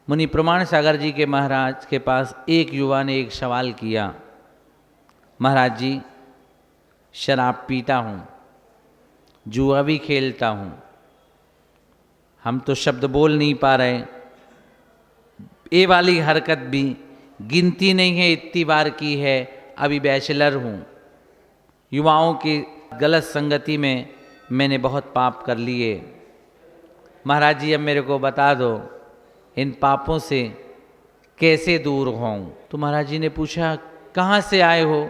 मुनि प्रमाण सागर जी के महाराज के पास एक युवा ने एक सवाल किया, महाराज जी शराब पीता हूँ, जुआ भी खेलता हूँ, हम तो शब्द बोल नहीं पा रहे, ये वाली हरकत भी गिनती नहीं है, इतनी बार की है, अभी बैचलर हूँ, युवाओं की गलत संगति में मैंने बहुत पाप कर लिए। महाराज जी अब मेरे को बता दो इन पापों से कैसे दूर होऊं। तो महाराज जी ने पूछा कहाँ से आए हो?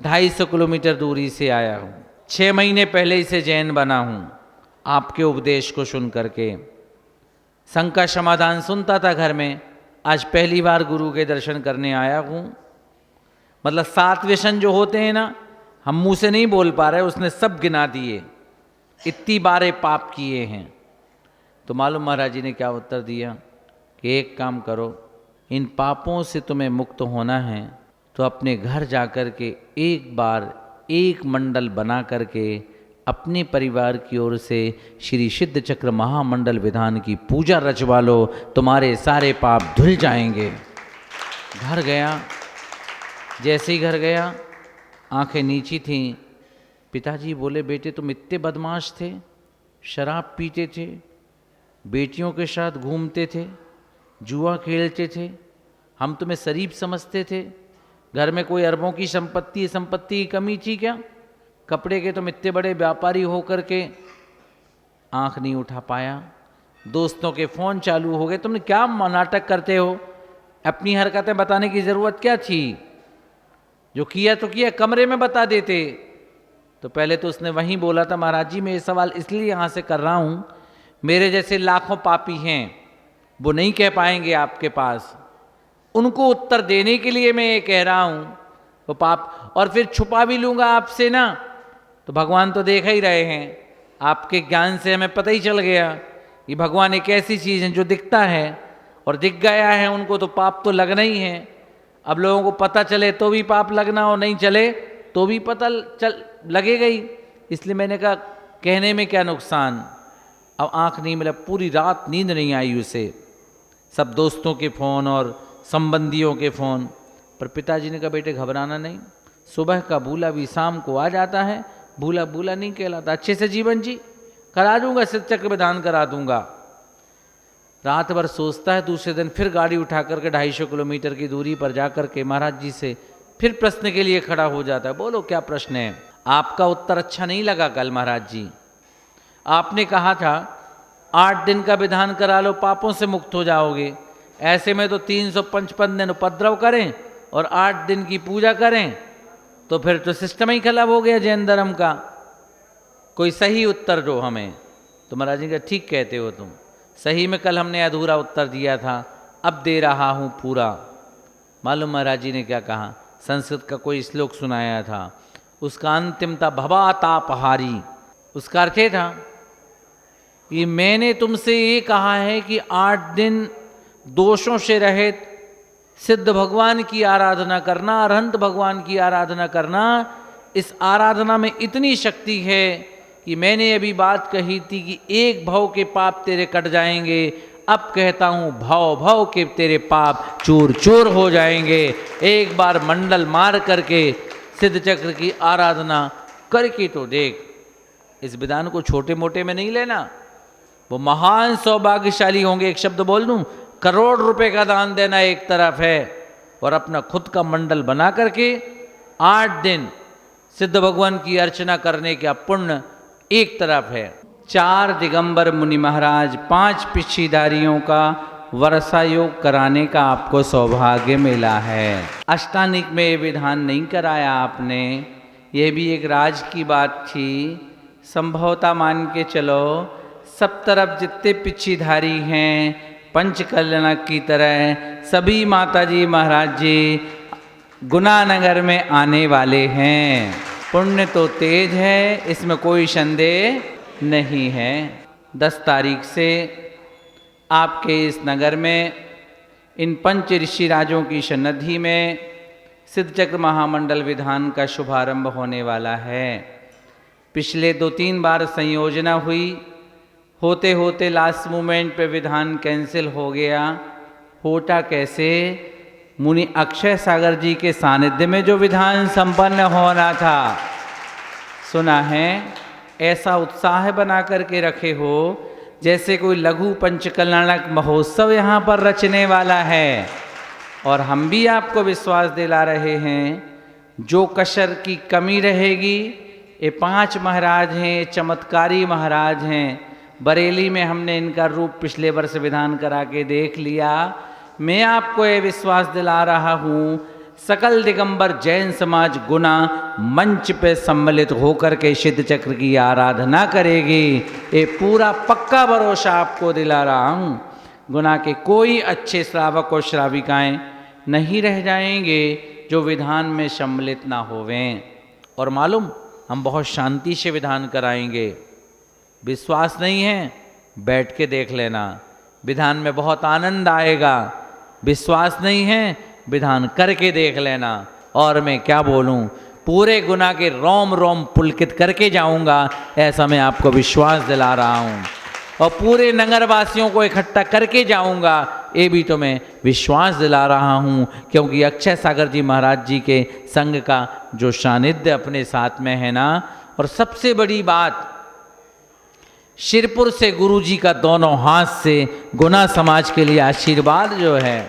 250 किलोमीटर दूरी से आया हूँ, 6 महीने पहले ही से जैन बना हूँ, आपके उपदेश को सुन करके संग का समाधान सुनता था घर में, आज पहली बार गुरु के दर्शन करने आया हूँ। मतलब 7 व्यसन जो होते हैं ना, हम मुंह से नहीं बोल पा रहे, उसने सब गिना दिए, इतनी बारे पाप किए हैं। तो मालूम महाराज जी ने क्या उत्तर दिया कि एक काम करो, इन पापों से तुम्हें मुक्त होना है तो अपने घर जाकर के एक बार एक मंडल बना करके अपने परिवार की ओर से श्री सिद्ध चक्र महामंडल विधान की पूजा रचवा लो, तुम्हारे सारे पाप धुल जाएंगे। घर गया, जैसे ही घर गया आंखें नीची थीं, पिताजी बोले बेटे तुम इतने बदमाश थे, शराब पीते थे, बेटियों के साथ घूमते थे, जुआ खेलते थे, हम तुम्हें शरीफ समझते थे, घर में कोई अरबों की संपत्ति की कमी थी क्या? कपड़े के तुम इतने बड़े व्यापारी होकर के आंख नहीं उठा पाया, दोस्तों के फ़ोन चालू हो गए, तुमने क्या नाटक करते हो? अपनी हरकतें बताने की ज़रूरत क्या थी? जो किया तो किया, कमरे में बता देते। तो पहले तो उसने वहीं बोला था महाराज जी मैं ये सवाल इसलिए यहाँ से कर रहा हूँ, मेरे जैसे लाखों पापी हैं, वो नहीं कह पाएंगे आपके पास, उनको उत्तर देने के लिए मैं ये कह रहा हूँ। वो पाप और फिर छुपा भी लूँगा आपसे ना, तो भगवान तो देख ही रहे हैं, आपके ज्ञान से हमें पता ही चल गया कि भगवान एक ऐसी चीज़ है जो दिखता है, और दिख गया है उनको तो पाप तो लगना ही है। अब लोगों को पता चले तो भी पाप लगना, और नहीं चले तो भी पता लगेगा ही। इसलिए मैंने कहा कहने में क्या नुकसान। अब आंख नहीं मिला, पूरी रात नींद नहीं आई उसे, सब दोस्तों के फ़ोन और संबंधियों के फ़ोन। पर पिताजी ने कहा बेटे घबराना नहीं, सुबह का भूला भी शाम को आ जाता है, भूला भूला नहीं कहलाता, अच्छे से जीवन जी, करा दूंगा, सिद्ध चक्र विधान करा दूंगा। रात भर सोचता है, दूसरे दिन फिर गाड़ी उठा करके 250 किलोमीटर की दूरी पर जाकर के महाराज जी से फिर प्रश्न के लिए खड़ा हो जाता है। बोलो क्या प्रश्न है? आपका उत्तर अच्छा नहीं लगा कल महाराज जी, आपने कहा था 8 दिन का विधान करा लो पापों से मुक्त हो जाओगे, ऐसे में तो 355 दिन उपद्रव करें और 8 दिन की पूजा करें तो फिर तो सिस्टम ही खराब हो गया जैन धर्म का, कोई सही उत्तर दो हमें। तो महाराज जी का ठीक कहते हो तुम, सही में कल हमने अधूरा उत्तर दिया था, अब दे रहा हूँ पूरा। मालूम महाराज जी ने क्या कहा? संस्कृत का कोई श्लोक सुनाया था, उसका अंतिम था भवातापहारी। उसका अर्थ था कि मैंने तुमसे ये कहा है कि 8 दिन दोषों से रहित सिद्ध भगवान की आराधना करना, अरहंत भगवान की आराधना करना। इस आराधना में इतनी शक्ति है कि मैंने अभी बात कही थी कि एक भव के पाप तेरे कट जाएंगे, अब कहता हूँ भव भव के तेरे पाप चूर चूर हो जाएंगे। एक बार मंडल मार करके सिद्ध चक्र की आराधना करके तो देख। इस विधान को छोटे मोटे में नहीं लेना, वो महान सौभाग्यशाली होंगे। एक शब्द बोल दूं, करोड़ रुपए का दान देना एक तरफ है, और अपना खुद का मंडल बना करके 8 दिन सिद्ध भगवान की अर्चना करने का पुण्य एक तरफ है। 4 दिगंबर मुनि महाराज 5 पिछीधारियों का वर्षा योग कराने का आपको सौभाग्य मिला है। अष्टानिक में ये विधान नहीं कराया आपने, ये भी एक राज की बात थी। संभवता मान के चलो सब तरफ जितने पिछीधारी हैं पंचकल्याणक की तरह सभी माताजी महाराज जी गुनानगर में आने वाले हैं। पुण्य तो तेज है, इसमें कोई संदेह नहीं है। 10 तारीख से आपके इस नगर में इन पंच ऋषि राजों की सन्निधि में सिद्ध चक्र महामंडल विधान का शुभारंभ होने वाला है। पिछले 2-3 बार संयोजना हुई, होते होते लास्ट मोमेंट पे विधान कैंसिल हो गया, होता कैसे? मुनि अक्षय सागर जी के सानिध्य में जो विधान संपन्न होना था, सुना है ऐसा उत्साह बना करके रखे हो जैसे कोई लघु पंचकल्याणक महोत्सव यहाँ पर रचने वाला है। और हम भी आपको विश्वास दिला रहे हैं, जो कसर की कमी रहेगी, ये 5 महाराज हैं, चमत्कारी महाराज हैं। बरेली में हमने इनका रूप पिछले वर्ष विधान करा के देख लिया। मैं आपको ये विश्वास दिला रहा हूँ, सकल दिगंबर जैन समाज गुना मंच पे सम्मिलित होकर के सिद्ध चक्र की आराधना करेगी। ये पूरा पक्का भरोसा आपको दिला रहा हूँ। गुना के कोई अच्छे श्रावक और श्राविकाएं नहीं रह जाएंगे जो विधान में सम्मिलित ना होवें। और मालूम, हम बहुत शांति से विधान कराएंगे। विश्वास नहीं है, बैठ के देख लेना, विधान में बहुत आनंद आएगा। विश्वास नहीं है, विधान करके देख लेना। और मैं क्या बोलूं, पूरे गुना के रोम रोम पुलकित करके जाऊंगा, ऐसा मैं आपको विश्वास दिला रहा हूं। और पूरे नगरवासियों को इकट्ठा करके जाऊंगा, ये भी तो मैं विश्वास दिला रहा हूं, क्योंकि अक्षय सागर जी महाराज जी के संग का जो सानिध्य अपने साथ में है ना। और सबसे बड़ी बात, शिरपुर से गुरु जी का दोनों हाथ से गुना समाज के लिए आशीर्वाद जो है,